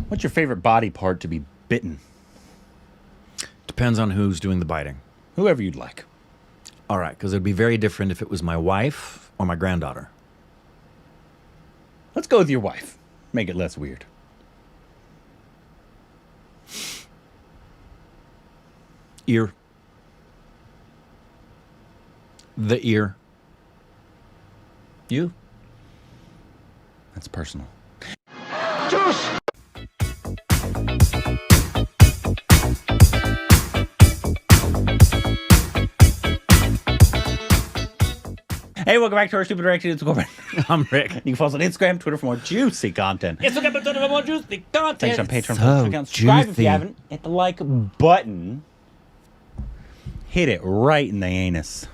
What's your favorite body part to be bitten? Depends on who's doing the biting. Whoever you'd like. All right, because it'd be very different if it was my wife or my granddaughter. Let's go with your wife. Make it less weird. Ear. The ear. You? That's personal. Juice! Hey, welcome back to our Stupid Reactions. I'm Rick. You can follow us on Instagram, Twitter for more juicy content. Instagram, Twitter for more juicy content. Thanks on Patreon. So Subscribe if juicy. you haven't. Hit the like button. Hit it right in the anus.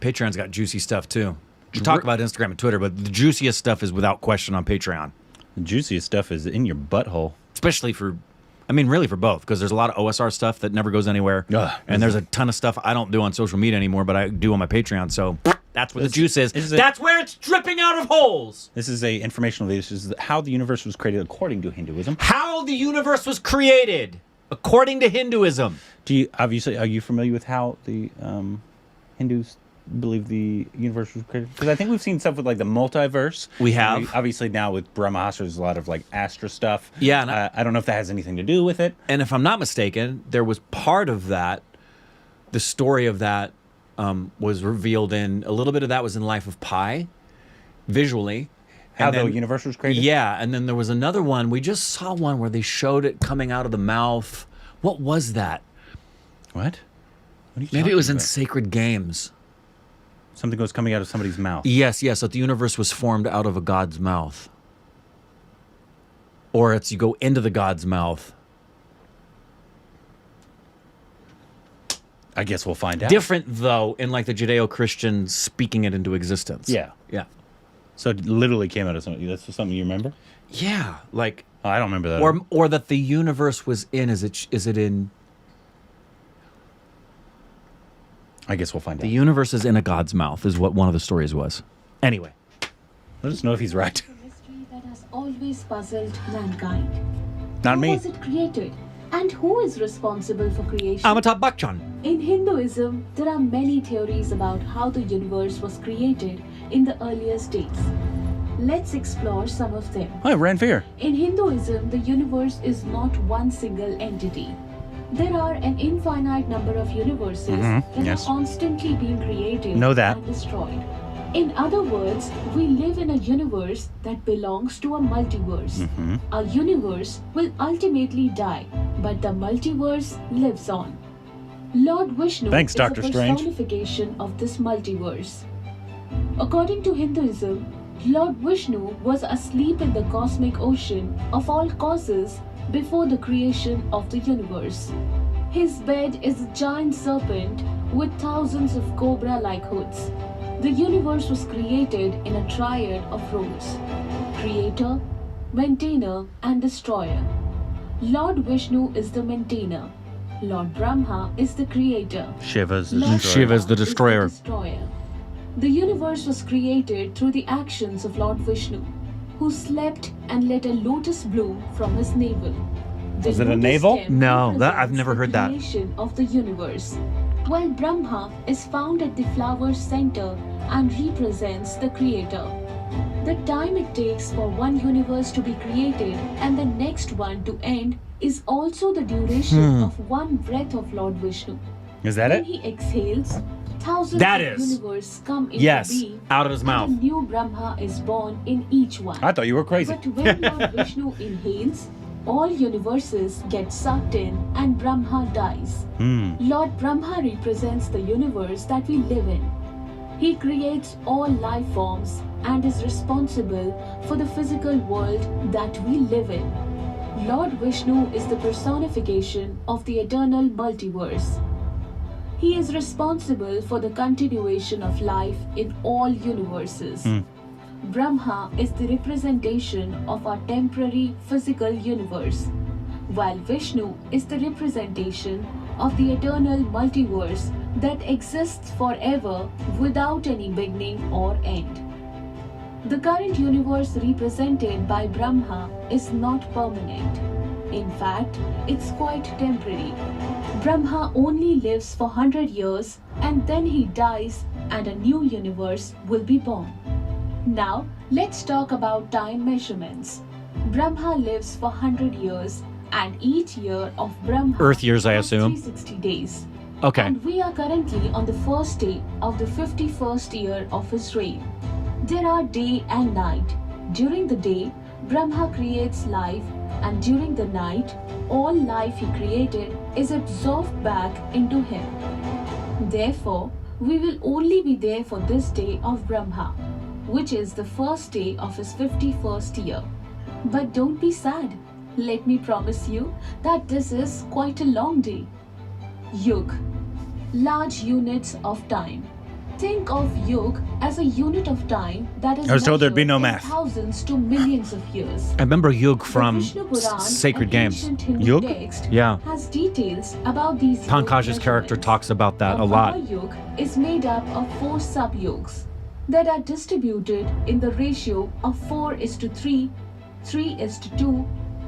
Patreon's got juicy stuff, too. We talk about Instagram and Twitter, but the juiciest stuff is without question on Patreon. The juiciest stuff is in your butthole. Especially for, I mean, really for both, because there's a lot of OSR stuff that never goes anywhere. And there's a ton of stuff I don't do on social media anymore, but I do on my Patreon, so that's where the juice is. That's where it's dripping out of holes. This is a informational video. This is how the universe was created according to Hinduism. How the universe was created according to Hinduism. Are you familiar with how the Hindus believe the universe was created? Because I think we've seen stuff with like the multiverse. We have. Obviously now with Brahmastra, there's a lot of like Astra stuff. Yeah. And I don't know if that has anything to do with it. And if I'm not mistaken, there was part of that, the story of that was revealed in, a little bit of that was in Life of Pi, visually. How the universe was created? Yeah, and then there was another one. We just saw one where they showed it coming out of the mouth. What was that? What? Maybe it was in Sacred Games. Something was coming out of somebody's mouth. Yes, that the universe was formed out of a god's mouth. Or it's you go into the god's mouth. I guess we'll find out. Different, though, in like the Judeo-Christian speaking it into existence. Yeah. So it literally came out of something. That's something you remember? Yeah, like... Oh, I don't remember that. Or that the universe was in, is it in... I guess we'll find out. The universe is in a god's mouth, is what one of the stories was. Anyway. Let us know if he's right. A mystery that has always puzzled mankind. Not me. How was it created? And who is responsible for creation? Amitabh Bachchan. In Hinduism, there are many theories about how the universe was created in the earliest days. Let's explore some of them. Oh, Ranveer. In Hinduism, the universe is not one single entity. There are an infinite number of universes that are constantly being created and destroyed. In other words, we live in a universe that belongs to a multiverse. A universe will ultimately die, but the multiverse lives on. Lord Vishnu is a personification of this multiverse. According to Hinduism, Lord Vishnu was asleep in the cosmic ocean of all causes before the creation of the universe. His bed is a giant serpent with thousands of cobra-like hoods. The universe was created in a triad of roles: creator, maintainer, and destroyer. Lord Vishnu is the maintainer. Lord Brahma is the creator. Shiva's the destroyer. The universe was created through the actions of Lord Vishnu, who slept and let a lotus bloom from his navel. Was it a navel? No, I've never heard that. Creation of the universe, while Brahma is found at the flower's center and represents the creator. The time it takes for one universe to be created and the next one to end is also the duration of one breath of Lord Vishnu. Is that When it? he exhales, thousands of universes come into being. Out of his mouth. And a new Brahma is born in each one. I thought you were crazy. But when Lord Vishnu inhales, all universes get sucked in and Brahma dies. Lord Brahma represents the universe that we live in. He creates all life forms and is responsible for the physical world that we live in. Lord Vishnu is the personification of the eternal multiverse. He is responsible for the continuation of life in all universes. Brahma is the representation of our temporary physical universe, while Vishnu is the representation of the eternal multiverse that exists forever without any beginning or end. The current universe represented by Brahma is not permanent. In fact, it's quite temporary. Brahma only lives for 100 years and then he dies and a new universe will be born. Now, let's talk about time measurements. Brahma lives for 100 years and each year of Brahma Earth years, I has assume. 360 days. Okay. And we are currently on the first day of the 51st year of his reign. There are day and night. During the day, Brahma creates life, and during the night, all life he created is absorbed back into him. Therefore, we will only be there for this day of Brahma, which is the first day of his 51st year. But don't be sad. Let me promise you that this is quite a long day. Yug, large units of time. Think of Yug as a unit of time that is I was told there'd be no measured in math. thousands to millions of years. I remember Yug The from Vishnu Puran, Sacred an Games. ancient Hindu Yug? text, Yeah. has details about these Pankaj's Yug character measurements. talks about that a lot. Mahayug is made up of 4 sub-yugs that are distributed in the ratio of 4:3, 3:2,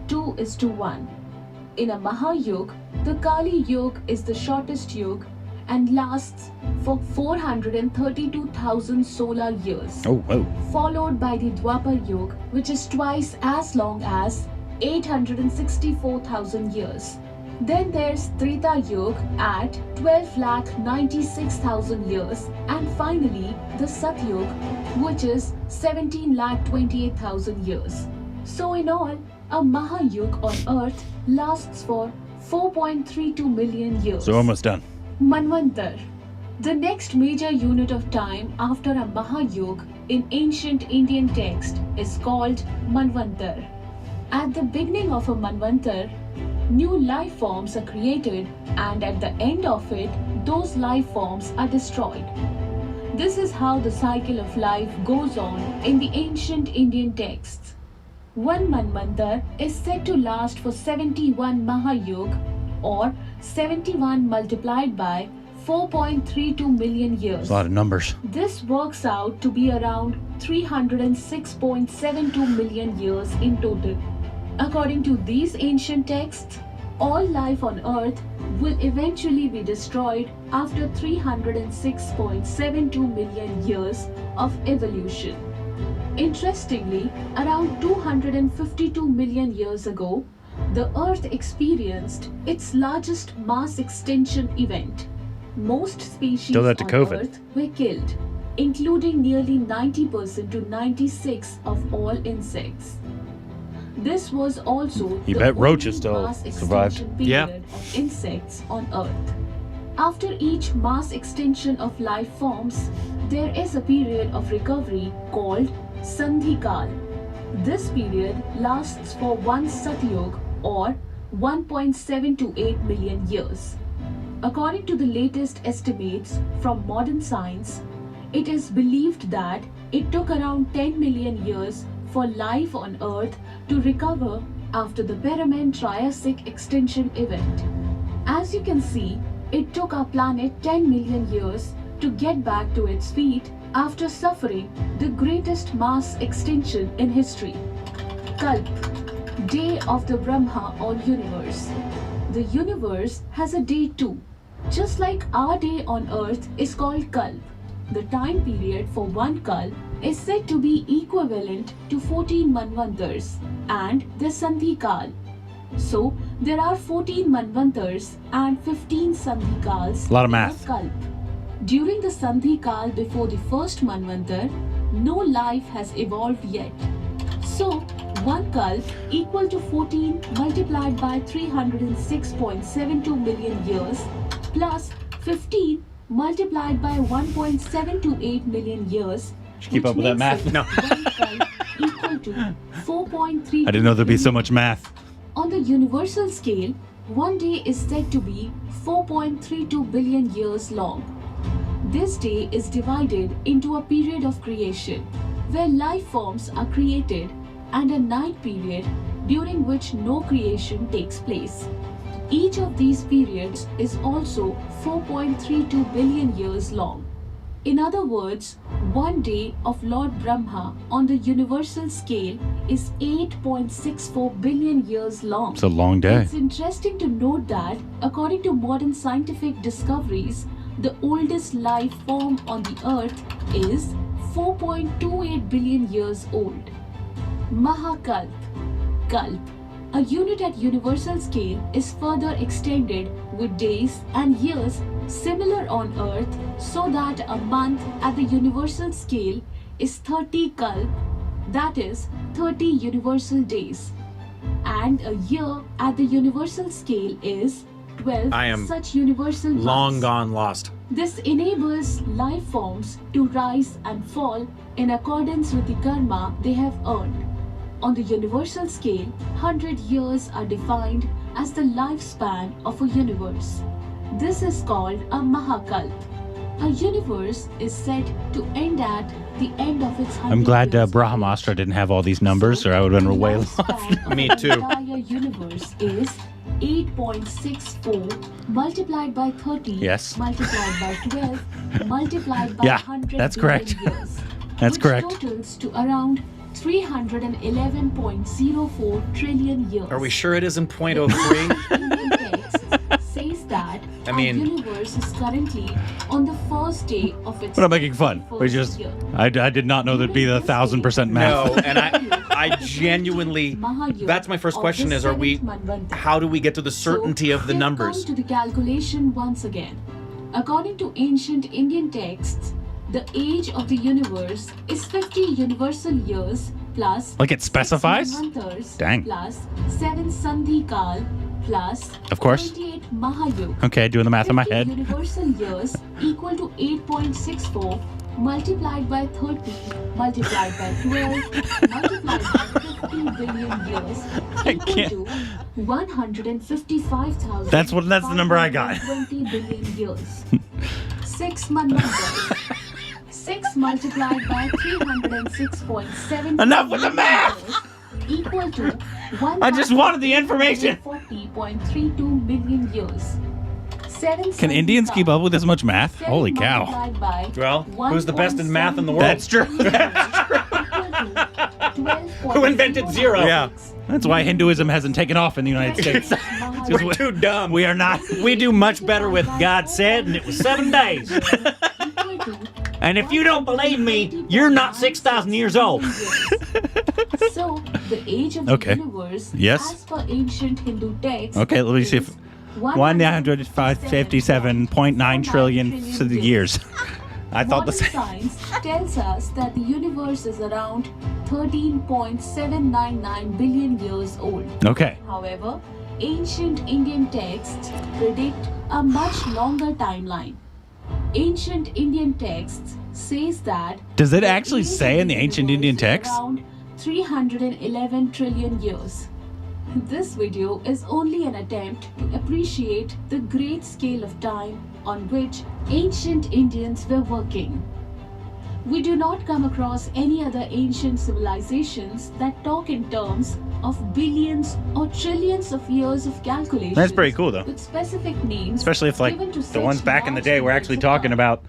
2:1. In a Mahayug, the Kali Yug is the shortest yug and lasts for 432,000 solar years, Oh, whoa. followed by the Dwapar Yug, which is twice as long as 864,000 years. Then there's Treta Yug at 12,96,000 years, and finally the Satyug, which is 17,28,000 years. So in all, a Mahayug on Earth lasts for 4.32 million years. So almost done. Manvantar, the next major unit of time after a Mahayug in ancient Indian text, is called Manvantar. At the beginning of a Manvantar, new life forms are created, and at the end of it, those life forms are destroyed. This is how the cycle of life goes on in the ancient Indian texts. One Manvantar is said to last for 71 Mahayug, or 71 multiplied by 4.32 million years. There's a lot of numbers. This works out to be around 306.72 million years in total. According to these ancient texts, all life on Earth will eventually be destroyed after 306.72 million years of evolution. Interestingly, around 252 million years ago, the Earth experienced its largest mass extinction event. Most species Still that to on COVID. Earth were killed, including nearly 90% to 96% of all insects. This was also You the bet roaches only still mass survived. extinction Yeah. period of insects on Earth. After each mass extinction of life forms, there is a period of recovery called Sandhikal. This period lasts for one Satyug, or 1.728 million years. According to the latest estimates from modern science, it is believed that it took around 10 million years for life on Earth to recover after the Permian-Triassic extinction event. As you can see, it took our planet 10 million years to get back to its feet after suffering the greatest mass extinction in history. Kalp, Day of the Brahma or Universe. The universe has a day too. Just like our day on Earth is called Kalp, the time period for one Kalp is said to be equivalent to 14 Manvantars and the Sandhikal. So, there are 14 Manvantars and 15 Sandhikals. A lot of in a math. Kalp. During the Sandhikal before the first Manvantar, no life has evolved yet. So, one Kalp equal to 14 multiplied by 306.72 million years plus 15 multiplied by 1.728 million years. Keep up with that math. No. One Kalp equal to 4.3. I didn't know there'd be so much math. On the universal scale, one day is said to be 4.32 billion years long. This day is divided into a period of creation, where life forms are created, and a night period during which no creation takes place. Each of these periods is also 4.32 billion years long. In other words, one day of Lord Brahma on the universal scale is 8.64 billion years long. It's a long day. It's interesting to note that, according to modern scientific discoveries, the oldest life form on the Earth is 4.28 billion years old. Mahakalp. Kalp, a unit at universal scale, is further extended with days and years similar on Earth, so that a month at the universal scale is 30 kalp, that is 30 universal days, and a year at the universal scale is 12 I am such universal Long months. gone lost. This enables life forms to rise and fall in accordance with the karma they have earned. On the universal scale, 100 years are defined as the lifespan of a universe. This is called a Mahakalp. A universe is said to end at the end of its 100 I'm glad years. Brahmastra didn't have all these numbers, or I would have been way lost. Me too. The entire universe is 8.64 multiplied by 30 Yes. multiplied by 12 multiplied by Yeah, 100 that's billion correct. years, That's which correct. totals to around 311.04 trillion years. Are we sure it isn't 0.03? Indian text says that I mean- our universe is currently on the first day of its We're not making fun. We 21st just, year. I did not know there'd be the 1,000% math. No, and I genuinely, that's my first question is, how do we get to the certainty of the we have numbers? Come to the calculation once again. According to ancient Indian texts, the age of the universe is 50 universal years plus Like it 6 specifies? Manvantars Dang. plus 7 Sandhi Kal plus Of course. 28 Mahayug. Okay, doing the math in my 50 head. universal years equal to 8.64 multiplied by 30 multiplied by 12 multiplied by 50 billion years equal can't- to 155,000. That's the number I got. 20 billion years. 6 Manvantars. 6 multiplied by 306.7 Enough with the math! equal to I just wanted the information. 40.32 million years. 7 Can Indians keep up with this much math? 7 Holy cow. multiplied by Well, who's the best in math in the world? That's true. Who invented zero? Yeah. That's why Hinduism hasn't taken off in the United States. We're too dumb. We are not. We do much better with God said, and it was 7 days. And if you don't believe me, you're not 6,000 years old. So, the age of Okay. the universe, Yes. as per ancient Hindu texts, Okay, let me see if is 157.9 trillion for the years. I thought the Modern same. science tells us that the universe is around 13.799 billion years old. Okay. However, ancient Indian texts predict a much longer timeline. Ancient Indian texts says that Does it the actually age say of in the ancient Indian universe is text? around 311 trillion years. This video is only an attempt to appreciate the great scale of time on which ancient Indians were working. We do not come across any other ancient civilizations that talk in terms of billions or trillions of years of calculations. That's pretty cool, though. With specific names, Especially if, like, given to the such ones back in the vast day were periods actually of talking time. about.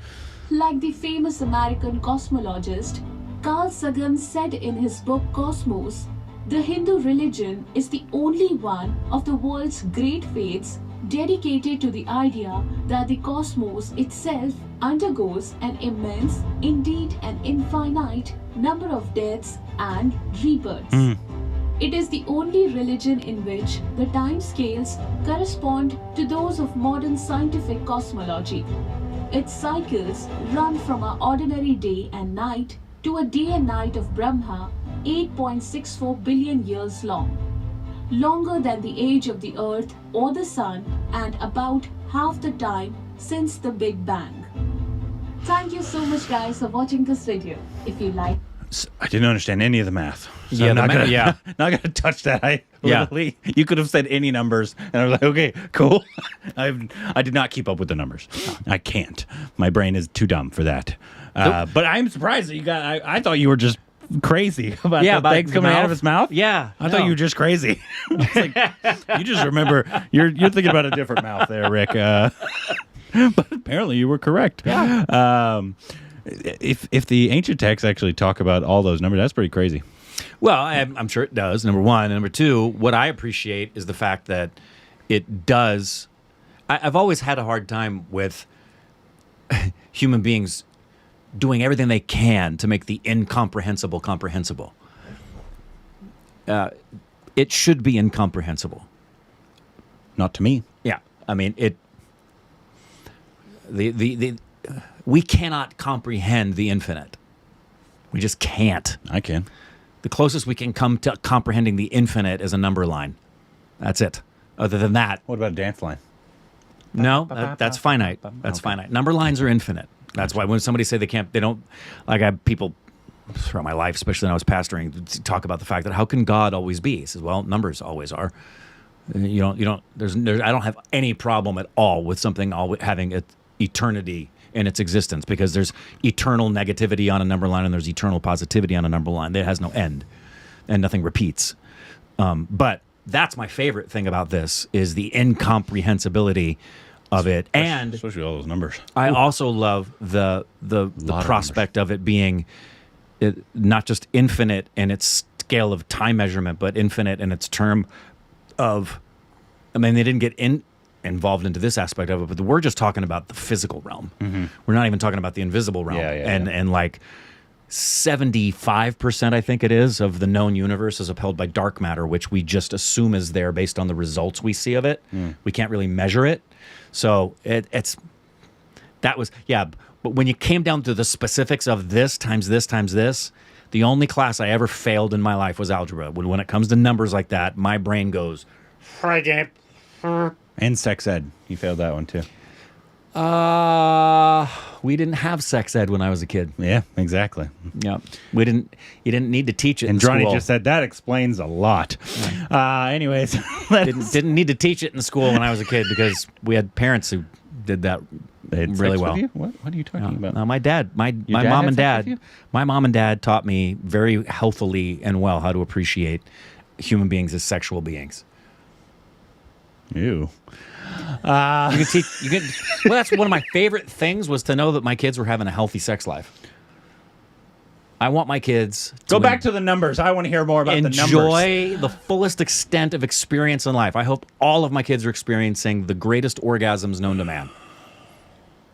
Like the famous American cosmologist Carl Sagan said in his book Cosmos, the Hindu religion is the only one of the world's great faiths dedicated to the idea that the cosmos itself undergoes an immense, indeed an infinite, number of deaths and rebirths. It is the only religion in which the time scales correspond to those of modern scientific cosmology. Its cycles run from an ordinary day and night to a day and night of Brahma, 8.64 billion years long. Longer than the age of the Earth or the Sun, and about half the time since the Big Bang. Thank you so much guys for watching this video. If you like, I didn't understand any of the math. So Yeah, I'm the not ma- gonna, yeah. not gonna touch that. Yeah. Literally, you could have said any numbers, and I was like, okay, cool. I did not keep up with the numbers. I can't. My brain is too dumb for that. But I'm surprised that you got. I thought you were just crazy about the about things the coming out mouth. of his mouth. Yeah, I thought no. you were just crazy. It's like, you just remember you're thinking about a different mouth there, Rick. But apparently you were correct. Yeah. If the ancient texts actually talk about all those numbers, that's pretty crazy. Well, I'm sure it does, number one. And number two, what I appreciate is the fact that it does. I've always had a hard time with human beings doing everything they can to make the incomprehensible comprehensible. It should be incomprehensible. Not to me. Yeah, I mean it. We cannot comprehend the infinite. We just can't. I can. The closest we can come to comprehending the infinite is a number line. That's it. Other than that, What about a dance line? no, that's finite. That's finite. Number lines are infinite. That's why when somebody say they don't, like I have people throughout my life, especially when I was pastoring, talk about the fact that how can God always be? He says, well, numbers always are. I don't have any problem at all with something having eternity in its existence, because there's eternal negativity on a number line and there's eternal positivity on a number line. That has no end and nothing repeats. But that's my favorite thing about this is the incomprehensibility of it. And especially all those numbers. I also love the prospect of it being not just infinite in its scale of time measurement, but infinite in its term of, I mean, they didn't get involved into this aspect of it, but we're just talking about the physical realm. Mm-hmm. We're not even talking about the invisible realm. And like 75%, I think it is, of the known universe is upheld by dark matter, which we just assume is there based on the results we see of it. We can't really measure it. So but when you came down to the specifics of this times this times this, the only class I ever failed in my life was algebra. When it comes to numbers like that, my brain goes, And sex ed. You failed that one too. we didn't have sex ed when I was a kid. Yeah, exactly. Yeah, you didn't need to teach it And in Johnny school. just said that explains a lot. Anyways, didn't need to teach it in school when I was a kid because we had parents who did that They had really sex well. with you? What are you talking about? No, my dad, my dad mom had and sex with dad, you? my mom and dad taught me very healthily and well how to appreciate human beings as sexual beings. Ew. Well, that's one of my favorite things was to know that my kids were having a healthy sex life. I want my kids Go back to the numbers. I want to hear more about the numbers. enjoy the fullest extent of experience in life. I hope all of my kids are experiencing the greatest orgasms known to man.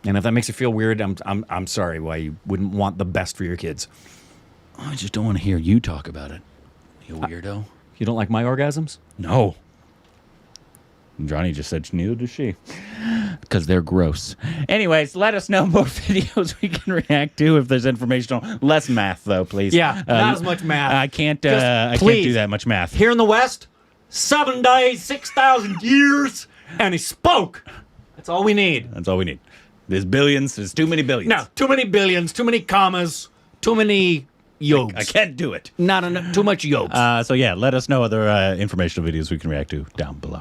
And if that makes you feel weird, I'm sorry why you wouldn't want the best for your kids. I just don't want to hear you talk about it, you weirdo. You don't like my orgasms? No. Johnny just said neither does she. Because they're gross. Anyways, let us know more videos we can react to if there's informational. Less math, though, please. Yeah, not as much math. I can't Just I can't please. do that much math. Here in the West, 7 days, 6,000 years, and he spoke. That's all we need. That's all we need. There's billions. There's too many billions. No, too many billions, too many commas, too many yokes. I can't do it. Not enough, too much yokes. So, yeah, let us know other informational videos we can react to down below.